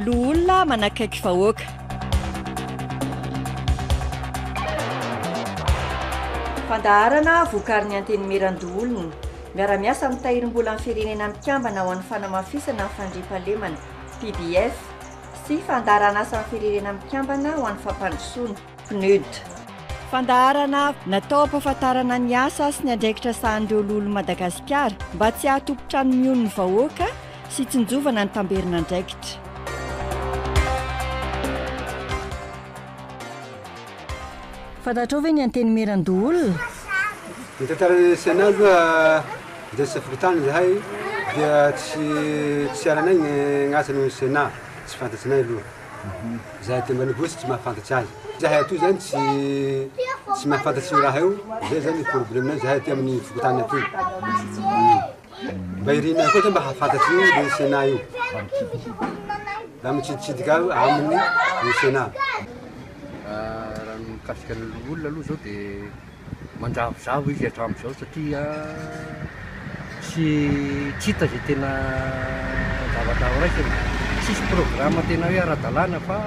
loolona manakaiky vahoaka. Fandaharana vokarin'ny Antenimierandoholona miara-miasa mitahirim-bola amin'ny firenena mikambana ho an'ny fanamafisana ny fandriampahalemana PBF sy fandaharana asa amin'ny firenena mikambana ho an'ny fampandrosoana PNUD. Fandaharana natao ampahafantarana ny asa sy ny andraikitra sahan'ireo lolo Madagasikara mba tsy hahatopo-trano mion'ny vahoaka sy tsinjovana ny tamberina andraikitra. Fantatrao ve ny Antenimierandoholona? Ny tantaran'ny senazy dia tsy afokotany zahay dia tsy aranay gn'asany ny sena tsy fantatsinay aloha. Zahay ty manibosy tsy mahafantatsy azy. Zahay ato zany tsy mahafantatsy raha io, zay zany probleminay zahay ty amin'ny fokotany ato. Mba irina koa mba hahafantatsy io ny sena io. Da mitsiditsidika amin'ny sena. Raha mikasika ny olona aloha zao dia manjavozavo izy hatramin'izao satria tsy hita zay tena zavatra raika. Tsisy programma tena hoe ara-dalàna fa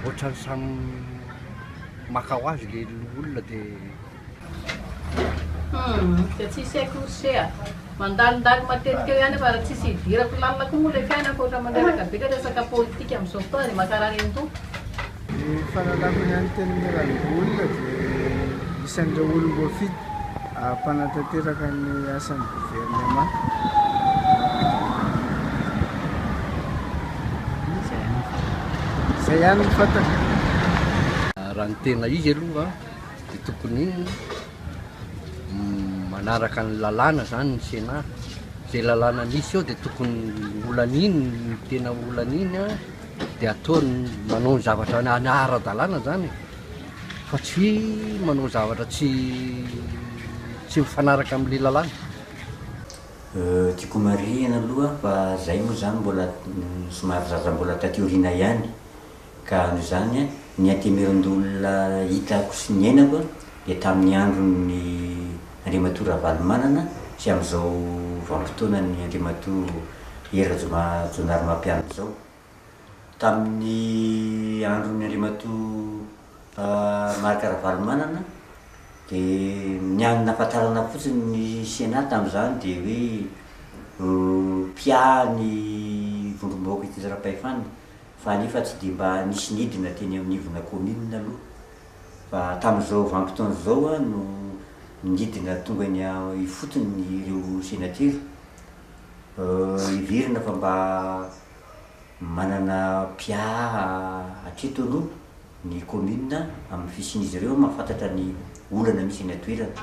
ohatrany samy maka ho azy le olona dia tsisy haiko sea mandalondaly matetika eo ihany fa raha tsisy hidirako lalina koa moa le fiainako ohatra mandreraka beka resaka politika amin'izao fotoana dia makarary any to. Ny fahalalako ny Antenimierandoholona dia isan'ireo olom-boafity mpanatanteraka ny asan'ny gouvernement. Izay ihany ny fantako. raha ny tena izy aloha dia tokony manaraka ny lalàna zany ny sena. Zay lalàna nisy eo dia tokony olan'iny ny tena olan'iny dia ataony manao ny zavatra ny ara-dalàna zany fa tsy manao zavatra tsy mifanaraka amin'le lalàna. Tiako marihana aloha fa zay moa zany mbola somary zaza mbola tatiorina ihany ka noho izany ny Antenimierandoholona hitako sy ny ainako dia tamin'ny andron'ny Andriamatoa Ravalomanana sy amin'izao vanim-potoana ny Andriamatoa Era Jonary zao. Tamin'ny andron'ny Andriamatoa Marika Ravalomanana dia nahafantarana fotsiny ny sena tamin'izany dia hoe pia ny vondrom-bahoaka ity zara-pahefana fa nefa tsy dia mba nisy nidina teny amin'ny ivona commune aloha fa tamin'izao vanim-potoana zao no nidina tonga ny ifotony ireo senatera iverina fa mba manana pia hatreto aloha ny commune amin'ny fisin'izy ireo mahafantatra ny olana misy eny atoerana.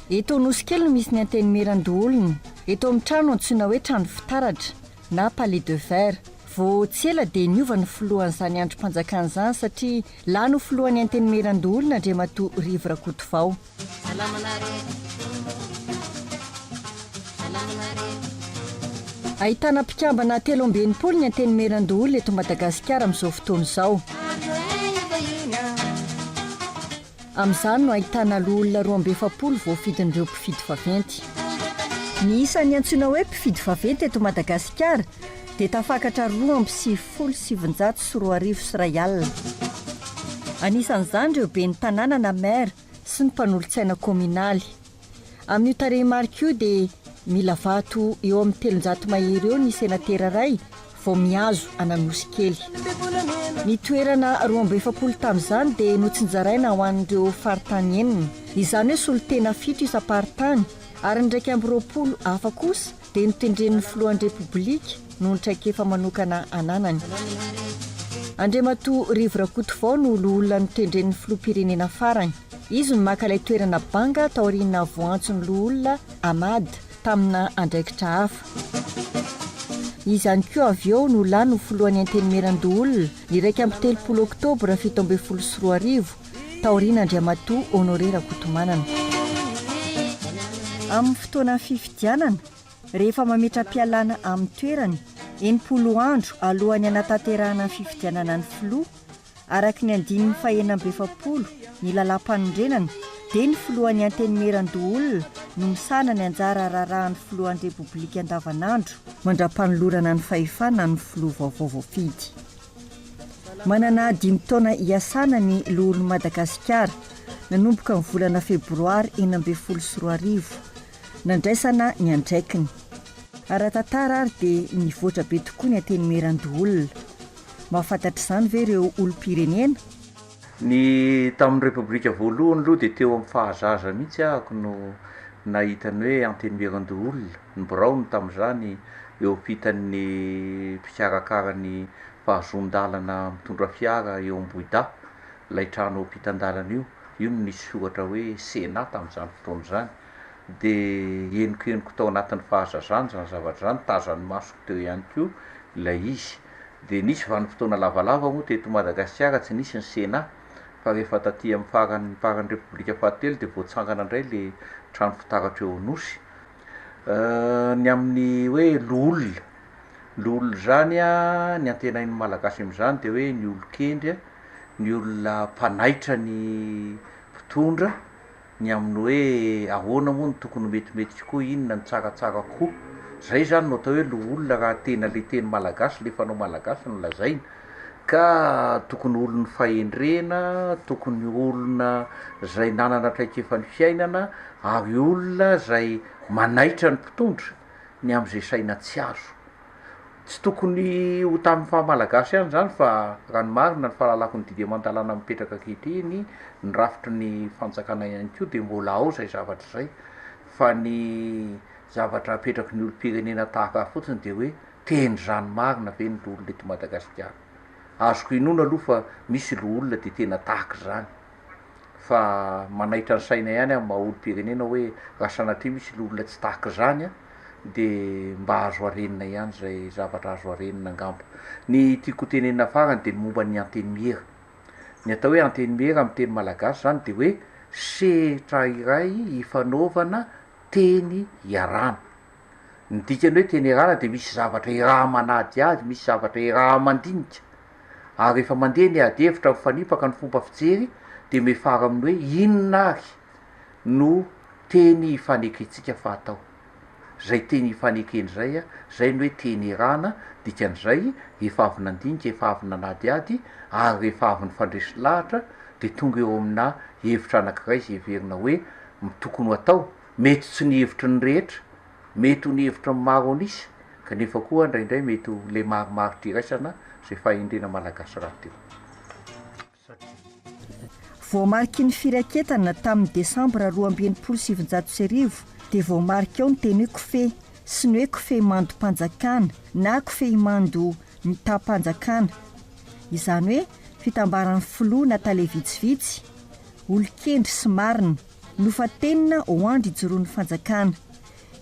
Eto nosy kely no misy ny Antenimierandoholona. Eto amin'ny trano antsoina hoe trano fitaratra na palais de verre. Vao tsy ela dia niova ny filohan'izany androm-panjakana izany satria lany ho filohan'ny Antenimierandoholona Andriamatoa Rivo Rakotovao. Ahitana mpikambana 320 ny Antenimierandoholona eto Madagasikara amin'izao fotoana izao. Amin'izany no ahitana olona 270 voafidin'ireo mpifidy vaventy. Ny isan'ny antsoina hoe mpifidy vaventy eto Madagasikara dia tafakatra 2,740 anisan'izany ireo be ny tanàna na maire sy ny mpanolontsaina kominaly. Amin'io tarehimarika io dia mila vato eo amin'ny 300 mahery eo ny senatera iray vao mihazo ananosy kely. Ny toerana 270 tamin'izany dia notsinjaraina ho an'ireo farany enina. Izany hoe solotena 7 isam-paritany ary ny 120 hafa kosa dia notendren'ny filohan'ny repoblika no ny traika efa manokana ananany. Andriamatoa Rivo Rakotovao no olona notendren'ny filoham-pirenena farany. Izy no maka ilay toerana banga taoriana voantson'ny olona Amady tamina andraikitra hafa. Izy ihany koa avy eo no lany ho filohan'ny Antenimierandoholona ny 30 oktobra 1740 taoriana Andriamatoa Honoré Rakotomanana. Amin'ny fotoana fifidianana rehefa mametra-pialana amin'ny toerany 80 andro alohan'ny anatanterahana ny fifidianana ny filoha araka ny 570 ny lalam-panondrenana dia ny filohan'ny Antenimierandoholona no misana ny anjara raharahan'ny filohan'ny repoblika andavanandro mandra-panolorana ny fahefana ny filoha vaovaofidy. Manana 5 taona iasana ny lohan'i Madagasikara nanomboka ny volana febroary 2024 nandraisana ny andraikiny. Ara-tantara ary dia nivoatra be tokoa ny Antenimierandoholona. Mahafantatra izany ve ireo olom-pirenena? Ny tamin'ny repoblika voalohany aloha dia teo amin'ny fahazaza mihitsy ahako no nahitany hoe Antenimierandoholona. Ny Braony tamin'izany eo ampitan'ny mpikarakara-ny fahazon-dalana mitondra fiara eo Ambohida, ilay trano ampitan-dalana io no nisy soratra hoe Sena tamin'izany fotoana izany. Dia henoko tao anatin'ny fahazazany zany zavatra izany, tazan'ny masoko teo ihany koa ilay izy. Dia nisy vanim-potoana lavalava moa teto Madagasikara tsy nisy ny Sena, fa rehefa taty amin'ny faran'ny repoblika fahatelo dia voatsangana indray le trano fitaratra eo Anosy. Ny amin'ny hoe loholona zany a, ny antenain'ny malagasy amin'izany dia hoe ny olon-kendry, ny olona mpanaitra ny mpitondra, ny amin'ny hoe ahoana moa ny tokony metimety koa, inona ny tsaratsara koa. Zay zany no atao hoe loholona raha tena le teny malagasy, le fanao malagasy no lazaina. Ka tokony olona fahendrena, tokony olona zay nanana traikefa ny fiainana, ary olona zay manaitra ny mpitondra ny amin'izay saina tsy azo. Tsy tokony ho tamin'ny fahamalagasy ihany zany fa raha ny marina ny fahalalako ny didy aman-dalàna mipetraka ankehitriny, ny rafitry ny fanjakana ihany koa dia mbola ao zay zavatra zay. Fa ny zavatra apetraky ny olom-pirenena tahaka fotsiny dia hoe teny zany marina ve ny loholona eto Madagasikara. Azoko inoana aloha fa misy loholona dia tena tahaka izany. Fa manaitra ny saina ihany amin'ny maha olom-pirenena hoe raha sanatria misy loholona tsy tahaka izany dia mba azo arenina ihany zay zavatra azo arenina angamba. Ny tiako tenenina farany dia momba ny antenimiera. Ny atao hoe antenimiera amin'ny teny malagasy zany dia hoe sehatra iray hifanaovana teny iarana. Ny dikany hoe teny iarana dia misy zavatra iraha manady ady, misy zavatra iraha mandinika. Ary rehefa mandeha ny ady hevitra mifanipaka ny fomba fijery dia mefara amin'ny hoe inona ary no teny hifaneketsika fatao. Zay teny hifanekeny zay zay no hoe teny irana, dikan'izay efa avy nandinika, efa avy nanady ady, ary efa avy nifandresy lahatra dia tonga eo amina hevitra anankiray izay heverina hoe tokony ho atao. Mety tsy ny hevitry ny rehetra, mety ho ny hevitra ny maro anisy, kanefa koa indraindray mety ho le maromaro tiraisana zay fahendrena malagasy raha teo. Voamariky ny firaketana tamin'ny Desambra 2027 dia voamarika ao ny teny hoe kofehy sy ny hoe kofehy mando-panjakana na kofehy mando mitam-panjakana. Izany hoe fitambaran'ny filoha na tale vitsivitsy, olon-kendry sy marina no fatenina ho andro hijoroan'ny fanjakana.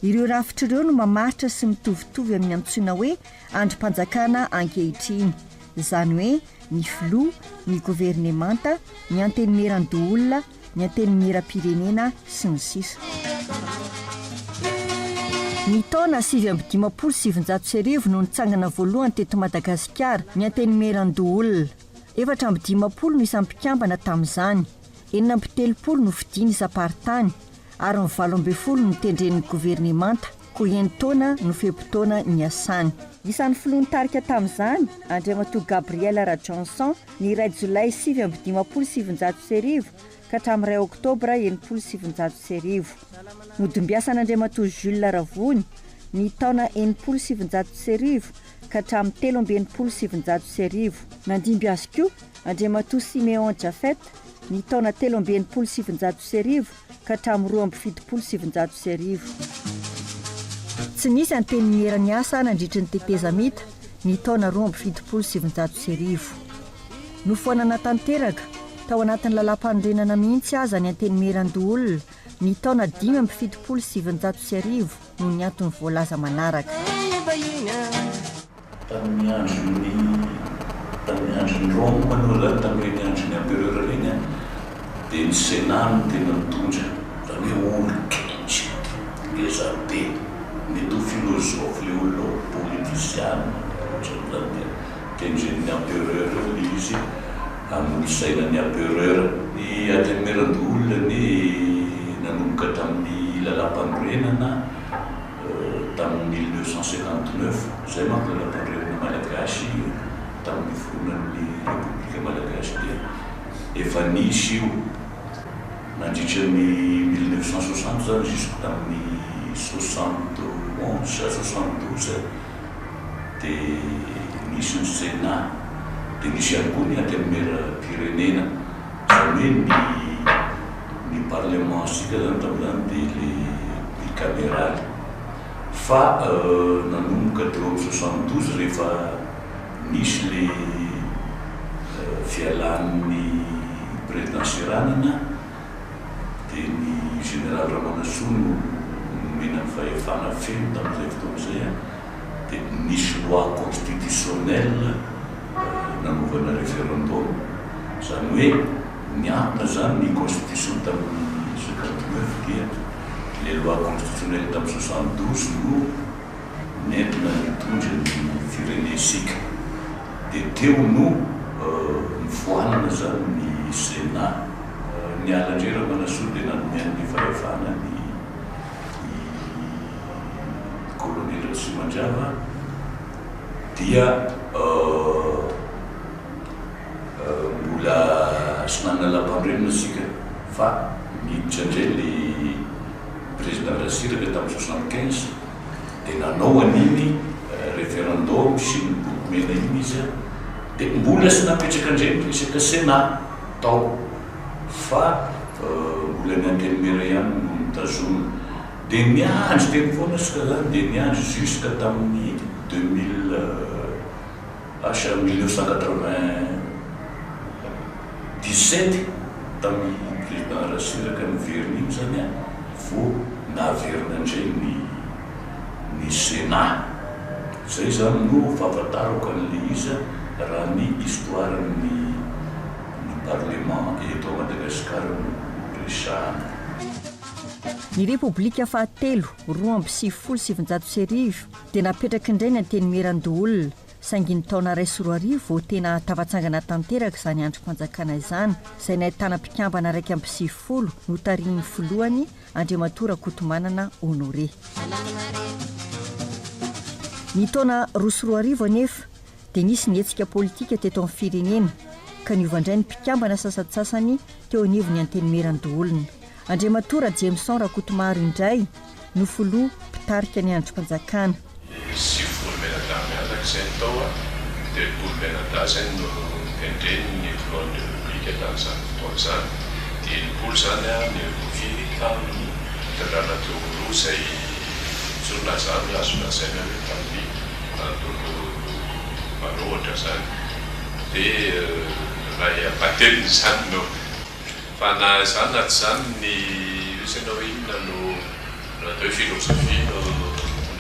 Ireo rafitra ireo no mamaritra sy mitovitovy amin'ny antsoina hoe androm-panjakana ankehitriny. Izany hoe ny filoha, ny governemanta, ny antenimierandoholona, ny antenimieram-pirenena sy ny sisa. Ny taona 750 no nitsangana voalohany teto Madagasikara ny antenimierandoholona. 450 no isampikambana tamin'izany, 430 no fidiny isam-paritany, ary ny 20 no tendren'ny governemanta, koa 9 taona no fepotona ny asany. Isan'ny filoha nitarika tamin'izany Andriamatoa Gabriel Radjonson ny 2 Jolay 750 ka hatramin'ny 2 Oktobra 750. Nodimbiasan'Andriamatoa Jules Ravony ny taona 750 ka hatramin'ny 750. Nandimby azy koa Andriamatoa Simeon Jafet ny taona 750 ka hatramin'ny 770. Tsy nisy antenimiera ny asa nandritry ny tetezamita ny taona 770. Nofoanana tanteraka tao anatin'ny lalam-panorenana mihitsy aza ny antenimierandoholona ny taona 570 no ny antony voalaza manaraka. Tamin'ny andron'ny Rome aloha zany, tamin'ny andron'ny empereur reny dia ny Sénat no tena mitondra, zany hoe olon-kendry ngeza be. Mety ho filôzofy le olona politisiana ohatran'izany dia tendren'ny empereur izy amin'ny sainan'ny empereur. Ny antenimierandoholona ny nanomboka tamin'ny lalam-panorenana tamin'ny 1959 zay manko lalam-panorenana malagasy tamin'ny fonan'ny République malagasy dia efa nisy io nandritra ny 1960 zany jusque tamin'ny 71 72 dia nisy ny Sénat dia nisy ihany koa ny Antenimieram-pirenena zany hoe ny parlement sika zany tamin'izany dia le bicaméral fa nanomboka teo amin'ny 72 rehefa nisy le fialan'ny présidentiranana dia ny général Manasa no nomena ny fahefana feno tamin'izay fotoan'izay dia nisy loi constitutionnelle nanovana référendum zany hoe niantona zany ny constitution tamin'ny 59 dia le loi constitutionnelle tamin'ny 72 no nentina nitondra ny firenesika dia teo no nifoanana zany ny Sénat niala ndray Manasa dia nanomeany fahefana ny colonel Mandrava dia mbola sy nanana lampandrenina sika fa miditra ndray le président Rasiraka tamin'ny 75 dia nanao an'iny référendum sy ny boky mena iny izy dia mbola sy napetraka ndray resaka Sénat tao fa mbola ny Antenimera ihany no mitazona dia niandry teny foana sika zany dia niandry jusque tamin'ny 1997 tamin'ny président Rasiraka niverina iny zany vo naverina indray ny Sénat zay zany no fahafantarako an'le izy raha ny histoire ny parlement eto Madagasikara no resahana. Ny Repoblika fahatelo 2017 dia napetraka indray ny Antenimierandoholona saingy ny taona 2020 vao tena tavatsangana tanteraka izany androm-panjakana izany izay nahitana mpikambana 120 no tarihin'ny filohany Andriamatora Kotomanana Honoré. Ny taona 2020 anefa dia nisy nietsika politika teto amin'ny firenena ka niovandray ny mpikambana sasatsasany teo anivon'ny Antenimierandoholona. Andriamatora Jameson Rakotomary indray no filoha mpitarika ny androm-panjakana. Izay tao dia bolmenada zay no endreny ny filohan'ny republika tamin'izany fotoana zany dia nypolo zany ny rovy tamin'ny Tantaran'Ny zay sorona zany azona zaina hoe tamin'ny antolo manohatra zany dia raha apateliny zany no fa na zany naty zany ny isana hoe inona no atao hoe filosofia no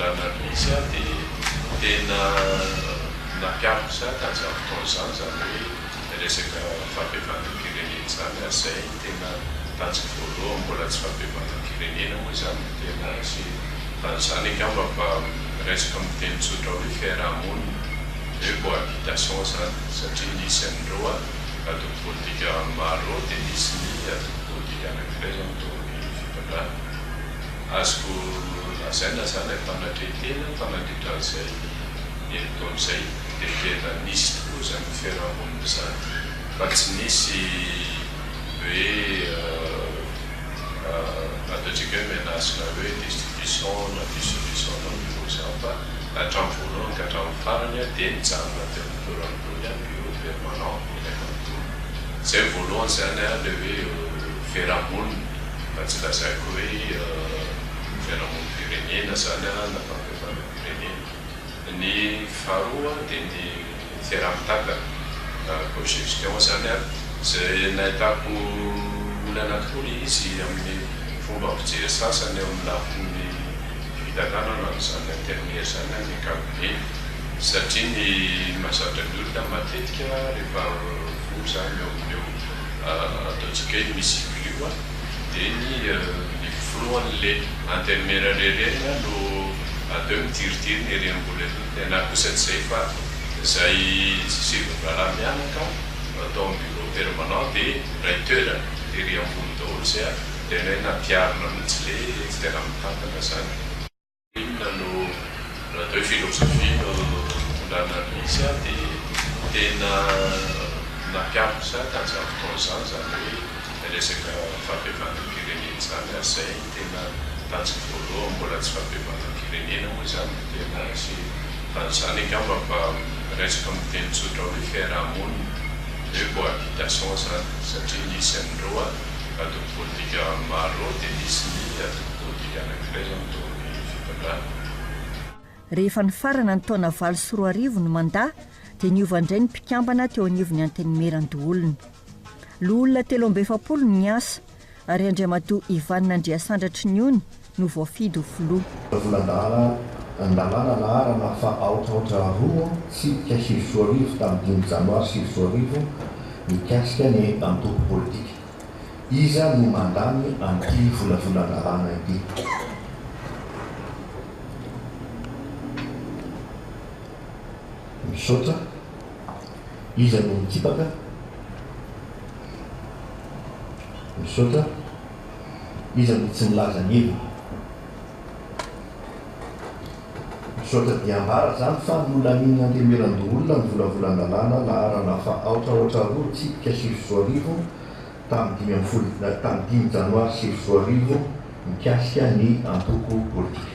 nanan'izy dia tena napiavaka sa tanjaka fotoana zany hoe resaka fampifanam-pirenena zany zay tena tanjaka voalohany mbola tsy fampifanam-pirenena moa zany tena sy tanjany angamba fa resaka miteny tsotra hoe fiarahamonina hoe cohabitation zany satria nisy an'ireo atoko politika maro dia nisy ny atoko politika anankiray zany taony fitondrana azoko lazaina zany mpanatretena mpanatretran'izay taon'izay dia tena nisy tokoa zany fiarahamonina zany fa tsy nisy hoe ataontsika hoe menasina hoe distribution na dissolution na bureau zany fa hatramin'ny voalohany ka hatramin'ny farany dia nijanona teo amin'ny toeran'irony bureau permanent zay voalohany zany le hoe fiarahamonina fa tsy lazaiko hoe fiarahamonina firenena zany na fampifanam-pirenena. Ny faharoa dia ny fiaraha-mitakana cogestion zany zay nahitako olona anankiroa izy amin'ny fomba fijery sasany eo amin'ny lafin'ny fitakanana zany Antenimiery zany ny cabinet satria ny mahazatra ny olona matetika rehefa vo zany eo amin'eo ataontsika hoe misy io dia ny filohan'le Antenimiery rerena no atao mitiridiry ny rem-bola tena kosa tsy zay fa zay sivin-draharaha mianaka atao amin'ny bureau permanent dia ray toerana dia ry ambony daholo zay dia ny hoe nampiarina mihitsy le tsy tena mitantana zany. Inona no raha atao hoe filosofia no tondrana misy a dia tena nampiariko zany tamin'izany fotoana izany hoe resaka fahabevanam-pirenena zany ary izay tena tanjoko voalohany mbola tsy fahabevanam-pirenena moa zany tena sy tanjany angamba mba resaka miteny tsotra hoe fiarahamonina hoe cohabitation zany satria nisy an'ireo atoko politika maro dia nisy ny atoko politika anankiray zany tao ny fitondrana. Rehefa ny farana ny taona 20 no mandaha dia niova indray ny mpikambana teo anivon'ny Antenimierandoholona. Loolona 7 ny asa ary Andriamatoa Ivanina Andriasandratry ny ony no voafidy ho filoha. Volandala andalana naharana fa aotraotra roa tsipika 20 tamin'ny 5 janoary 2000 mikasika ny antoko politika. Iza no mandany an'ity volavolandalana ity. Misaotra, iza no mikipaka. Misaotra, iza no tsy milaza ny heviny. Misaotra dia ambara zany fa nolanin'ny Antenimierandoholona ny volavolandalana naharana fa aotraotra roa tsipika 2000 tamin'ny 5 janoary 2000 mikasika ny antoko politika.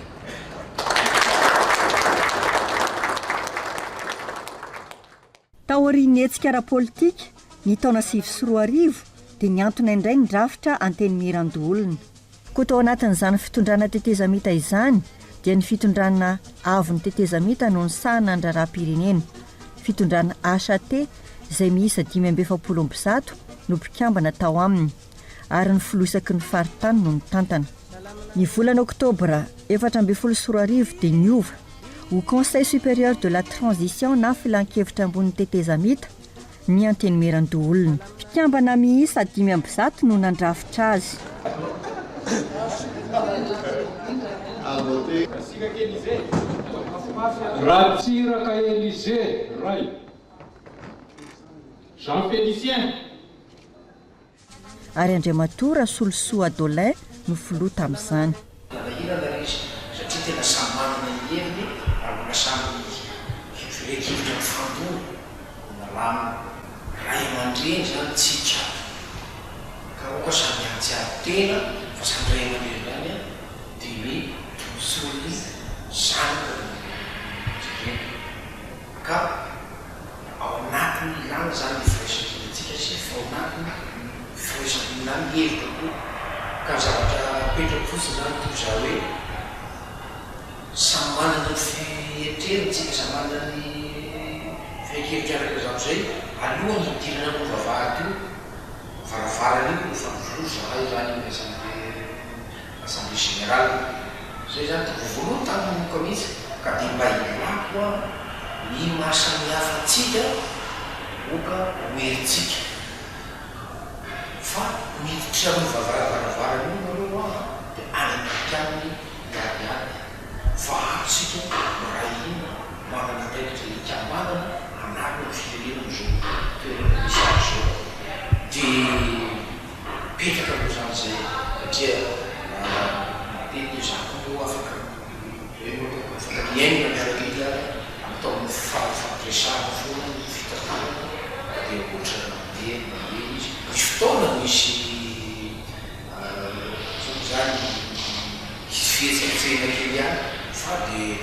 Taorian'ny hetsika ara-politika ny taona 2020 dia niantona indray ny drafitra Antenimierandoholona. Koa tao anatin'izany fitondrana tetezamita izany dia ny fitondrana avo ny tetezamita no nisahana ny raharaham-pirenena. Fitondrana HAT izay miisa 570 no mpikambana tao aminy ary ny filosaky ny faritany no nitantana. Ny volana oktobra 2020 dia niova au Conseil supérieur de la transition na filan-kevitra ambony tetezamita ny Antenimierandoholona. Mpikambana miisa 500 no nandrafitra azy. Ratsiraka Élysée Ray Jean Félicien Ary Andriamatoa Rasolosoa Adolin no filoha tamin'izany. Satria tena samy manana ny heviny ary mbola samy firekevitra mifandona nalamina ray aman-dreny zany tsy hitsabo ka oka samy antsiaro tena fa samy ray aman-dreny zany dia hoe tosolony zanaka ka ao anatiny ilana zany firesakentsika sy fa ao anatiny firesakenina ny hevitra koa ka zavatra petraka fotsiny zany toy za hoe samy manana ny fietrerintsika samy manana ny fiekevitra araka zao zay alohan'ny hidirana no vavahady io varavarana io no fampiloza hay zany assemblée générale zay zany toko voalohany tamin'nymoka mihitsy ka dia mba ilako a ny mahasamihafa atsika oka hoerintsika fa miditra amin'ny vavavarana io nareo a dia anapika amin'ny gadiady fa atsika ray iny manana taitra hikambanana anatiny firenena zao toerana misy azy zao dia petraka aloha zany zay satria teny zako afaka miainana miaraka ila ataon'ny fampiresahana foana ny fitantanana dia ohatra mandeha mandeha izy misy fotoana misy zany fihetsehetsehana kely ihany fa dia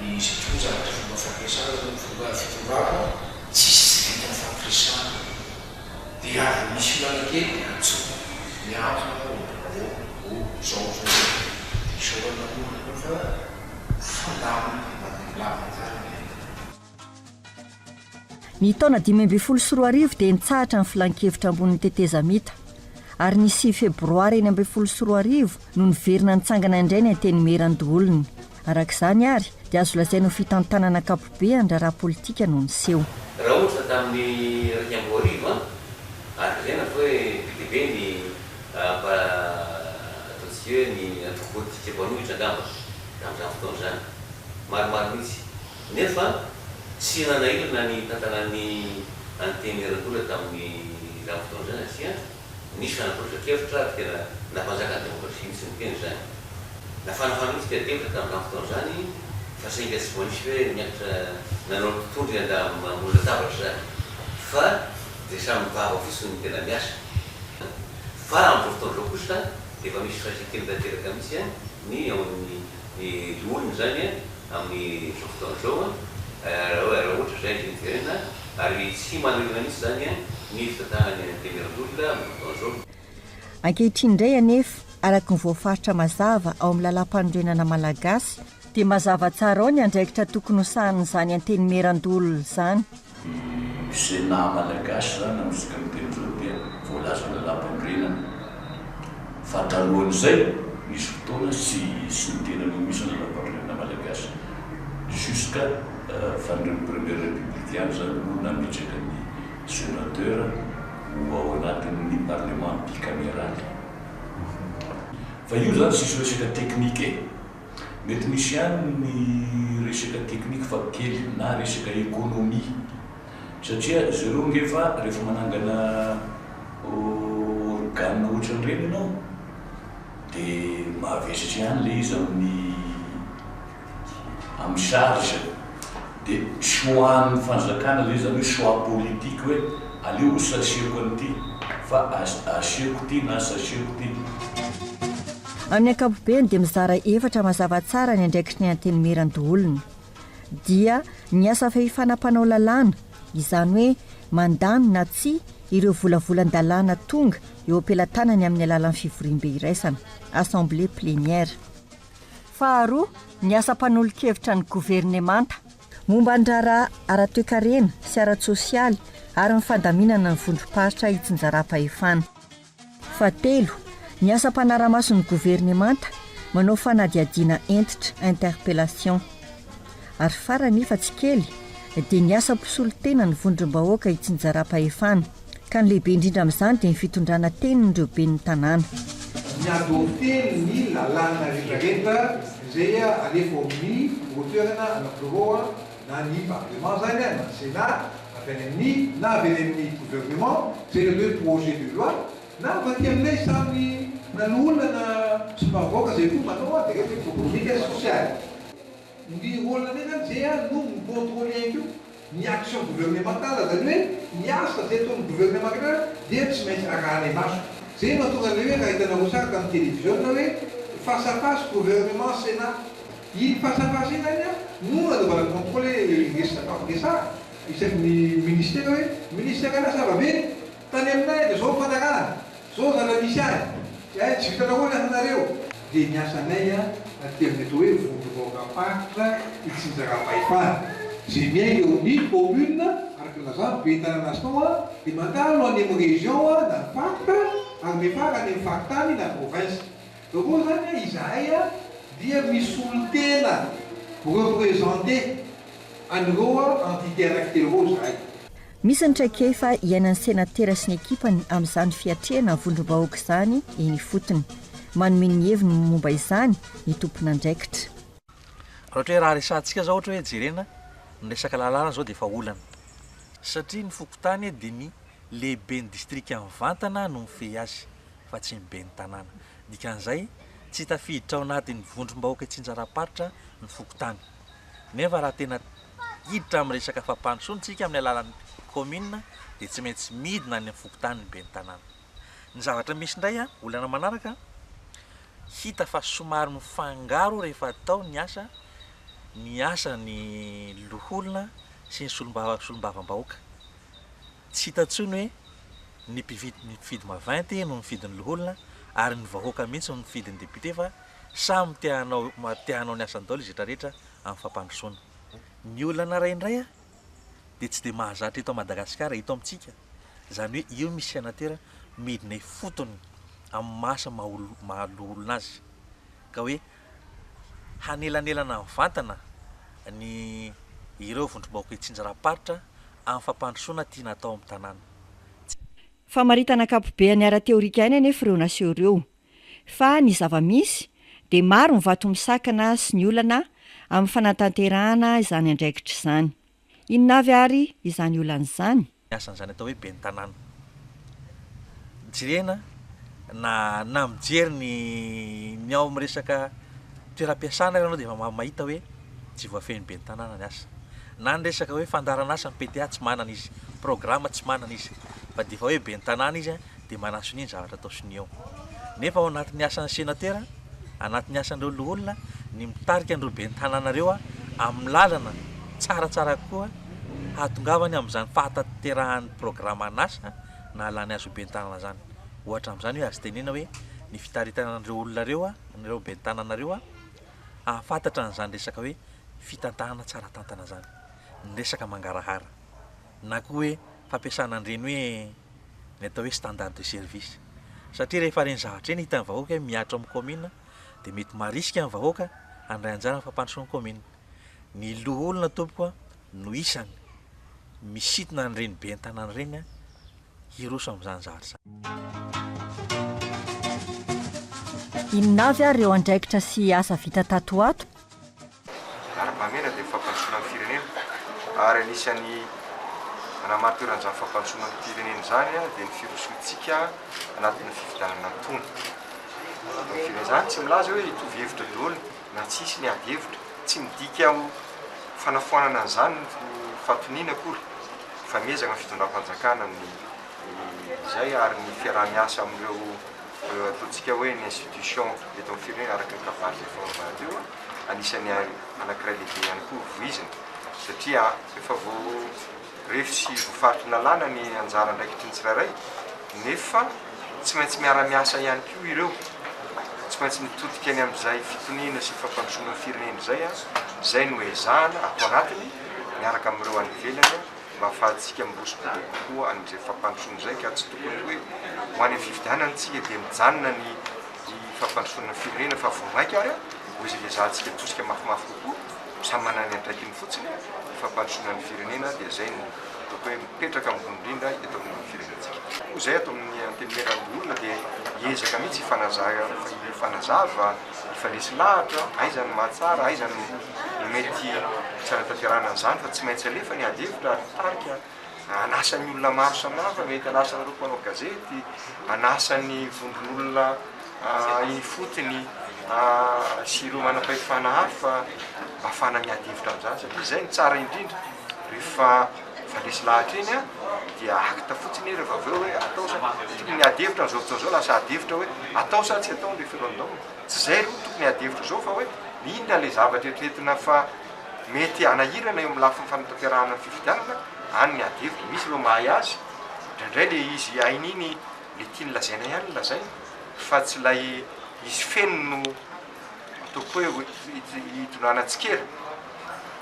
misy toa zavatra fomba fampiresahana fomba fitondrako tsisy vita ny fampiresahana dia avy misy olana kely dia antsoina miantona zao isaorana olona fa fandamina Ny taona 2020 dia nitsahatra ny filan-kevitra ambon'ny tetezamita ary ny 6 febroary 2020 no niverina nitsangana indray ny Antenimierandoholona. Arak'izany ary dia azo lazaina ho fitantanana ankapobeany raha politika no niseho. Raha ohatra tamin'ny raika amby arivo ary zena fa hoe bitibe ny ataontsika hoe ny antoko politika mpanohitra angamba tamin'izany fotoana zany maromaro mihitsy nefa tsy nanailana ny tantaran'ny Antenimierandoholona tamin'ny izany fotoana zany asia nisy fanaparitran-kevitra tena nafanjaka demokrasia mitsy miteny zany nafanafana mitsy tiatevitra tamin'izany fotoana zany fa sainga tsy voanisy hoe miakatra nanao totondry anda mamola tabatra zany fa de samy mivava fotsiny tena miasa fa amin'izao fotoana zao kosa efa misy fasikely tanteraka mitsy ny ao amin'ny olona zany amin'ny zao fotoana zao raha ohatra zay izy nijerena ary tsy manolana mitsy zany ny fitatahany Antenimierandoholona amin'ny fotoana zao. Ankehitriny indray anefa araka ny voafaritra mazava ao amin'ny lalam-panorenana malagasy dia mazava tsara ao ny andraikitra tokony ho sahan'izany Antenimierandoholona izany. Sena malagasy zany amin'izay miteny zao dia voalaza lalam-panorenana fa talohan'izay misy fotoana sy nitena no misy lalam-panorenana malagasy jusqu'à fanireo première républicaine zany no nametraka ny sénateur ho ao anatin'ny parlement bicaméral fa io zany sisy resaka teknika mety misy ihany ny resaka teknika fa kely na resaka économie satria zareo ngefa rehefa manangana organe ohatran'ireny ianao dia mahavesatra ihany le izy amin'ny charge dia choix-ny fanjakana le zany hoe choix politique hoe aleo sasiako an'ity fa asiako ty na sasiako ty. Amin'ny ankapobeny dia mizara efatra mazava tsara ny andraikitry ny Antenimierandoholona dia ny asa fanampanao lalàna izany hoe mandany na tsy ireo volavolan-dalàna tonga eo ampelantanany amin'ny alalan'ny fivoriam-be iraisana assemblée plénière. Faharoa ny asa mpanolon-kevitra ny gouvernemanta momba ny raharaha ara-toekarena sy ara-tsosialy ary ny fandaminana ny vondrom-paritra hitsinjaram-pahefana. Fahatelo ny asa mpanara-maso ny gouvernemanta manao fanadiadiana entitra interpellation ary farany fa tsy kely dia ny asa mpisolo-tena ny vondrom-bahoaka hitsinjaram-pahefana ka ny lehibe indrindra amin'izany dia ny fitondrana tenin'ireo ben'ny tanàna. Ny adopter ny lalàna rehetrarehetra izay alefa amin'ny voatoerana anankiroa na ny parlement zany na sénat avy any amin'ny na avy any amin'ny gouvernement zay le hoe projet de loi na avy aminay samy nalolona na tsy mbahoaka zay koa manao dia rehefa économique et sociale. Ny rôle anay zany zay no micontrôle ihany koa ny action gouvernementale zany hoe ny asa zay ataon'ny gouvernement dia tsy maintsy arahanay maso. Zay mahatonga le hoe raha hitanao sara tamin'ny télévision hoe face à face gouvernement sénat iny face à face iny zany no anaovana contrôle resaka fampiasana isaky ny ministère hoe ministère ana zava-be tany aminay dia zao fanarahana zao zana misy any tsy vitanao hoe anareo dia ny asanay aterina atao hoe vondrom-bahoaka-paritra hitsinjaram-pahefana zay miainga eo amin'ny commune araka lazany be tanàna azy tao dia mandalo any amin'ny région na faritra ary mefara any amin'ny faritany na province. Koa zany izahay dia misolo-tena représenté an'ireo entité anankitelo zahay. Misy ny traikefa iainan'ny sénatera sy ny ekipany amin'izany fiatrehana vondrom-bahoaka izany eny fotony manome ny heviny momba izany ny tompon'andraikitra. Ohatra hoe raha resantsika zao ohatra hoe jerena ny resaka lalàna zao dia efa olana satria ny fokotany dia ny lehibe ny distrika mivantana no mifehy azy fa tsy mibe ny tanàna. Dikan'izay tsy tafiditra ao anatin'ny vondrom-bahoaka hitsinjaram-paritra ny fokotany nefa raha tena hiditra amin'ny resaka fampandrosoantsika amin'ny alalan'ny commune dia tsy maintsy midina ny fokotany ny be ny tanàna. Ny zavatra misy indray olana manaraka hita fa somary mifangaro rehefa atao ny asa ny loholona sy ny solombavam-bahoaka. Tsy hita ntsony hoe ny mpifidy maventy no mifidin'ny loholona ary ny vahoaka mihitsy no mifidin'ny député fa samy tianao ny asan-daoly izy rehetrarehetra amin'ny fampandrosoana. Ny olana ray indray dia tsy dia mahazatra eto Madagasikara eto amintsika zany hoe io misy sénateur midina fotony amin'ny masa mahaloholona azy ka hoe hanelanelana mivantana ny ireo vondrom-bahoaka hitsinjaram-paritra amin'ny fampandrosoana tiana atao amin'ny tanàna. Famaritana ankapobeny ara-teorika ihany anefa ireo naseo ireo fa ny zava-misy dia maro mivato misakana sy ny olana amin'ny fanatanterahana izany andraikitra izany. Inona avy ary izany olana izany? Asan'izany atao hoe be ny tanàna. Jirena na mijery ny ao miresaka toeram-piasana ianao dia mahita hoe tsy voafeny be ny tanàna ny asa na ny resaka hoe fandaran'asa ny PTA tsy manana izy programma tsy manana izy fa dia efa hoe be ny tanàna izy dia manasony ny zavatra atao sony eo nefa ao anatin'ny asan'ny senatera anatin'ny asan'ireo loholona ny mitarika an'ireo be ny tanànareo amin'ny lalana tsaratsara koa hatongavany amin'izany fahataterahan'ny programma an'asa na halany azo be ny tanàna zany ohatra amin'izany hoe azo tenena hoe ny fitaritanan'ireo olona reo nireo be ny tanànareo ahafantatra n'izany resaka hoe fitantahana tsara tantana zany ny resaka mangarahara na koa hoe fampiasana an'ireny hoe ny atao hoe standard de service satria rehefa reny zavatra eny hitan'ny vahoaka hoe miatra amin'ny commune dia mety marisika amin'ny vahoaka andray anjara amin'ny fampandrosoan'ny commune ny loholona tompoko no isany misitona an'ireny be ny tanàna reny hiroso amin'izany zavatra inona avy ary ireo andraikitra sy asa vita tatoato ara-pamena dia fampandrosoana amin'ny firenena ary anisan'ny anamatoeran'izany fampandrosoana amin'ny firenena izany dia ny firosoantsika anatin'ny fifidanana tony ny firenena zany tsy milaza hoe hitovy hevitra daholo na tsisy ny ady hevitra tsy midika fanafoanana an'izany ny fatoniana akory fa miezaka ny fitondram-panjakana izay ary ny fiaraha-miasa amin'ireo ataontsika hoe ny institution eto amin'ny firenena araka ny kabary efa teo anisan'ny anankiray lehibe ihany koa voizina satria efa refy voafaritry nalàna ny anjara andraikitry ny tsirairay nefa tsy maintsy miara-miasa ihany koa ireo tsy maintsy mitodika any amin'izay fitoniana sy fampandrosoana ny firenena izay no ezahana atao anatiny miaraka amin'ireo any ivelany mba ahafahantsika miroso kokoa an'izay fampandrosoana izay ka tsy tokony hoe ho any amin'ny fifidianana tsika dia mijanona ny fampandrosoana ny firenena fa vomaika ary ho izy ezahantsika tosika mafimafy kokoa samy manana ny andraikiny fotsiny fampandrosoana ny firenena dia izay no toko hoe mipetraka ambony indrindra eto amin'ny firenentsika izay atao amin'ny antenimierandoholona dia hiezaka mihitsy fanazava ifanesy lahatra aizany mahatsara aizany mety tsara tanterana an'izany fa tsy maintsy alefa ny ady hevitra tarika anasan'ny olona maro samihafa mety anasan'ireo mpanao gazety anasan'ny vondron'olona fotony sy ireo manam-pahefana hafa ahafana miady hevitra amin'izany satria izay ny tsara indrindra rehefa fanesy lahatra eny dia akta fotsiny rehefa aveo hoe atao sa tokony miady hevitra n'izao fotoana izao lasa ady hevitra hoe atao sa tsy atao ny referendum tsy izay aloha tokony ady hevitra izao fa hoe inona le zavatra eritreretina fa mety anahirana eo amin'ny lafiny fanatanterahana ny fifidianana any ny ady hevitra misy ireo mahay azy indraindray le izy ain'iny le tiany lazaina ihany ny lazaina fa tsy lay izy feno no ataoko hoe hitonanatsikera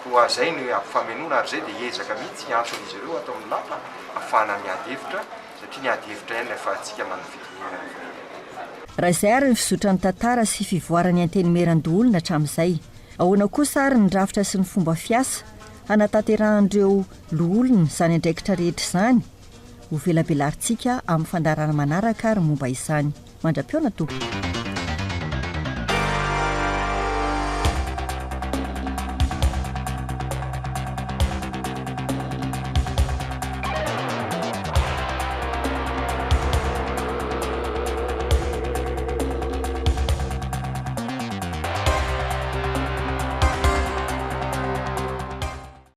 koa zay ny ampifamenona ary zay dia hiezaka mihitsy hianton'izy ireo atao amin'ny lapa ahafahana miady hevitra satria ny ady hevitra ihany ahafahantsika manofitoniana raha izay ary ny fizotra ny tantara sy fivoarany antenimierandoholona hatramin'izay ahoana kosa ary ny rafitra sy ny fomba fiasa hanatanterahan'ireo loholona izany andraikitra rehetra izany ho velabelarintsika amin'ny fandarana manaraka ary momba izany mandra-peona tompoko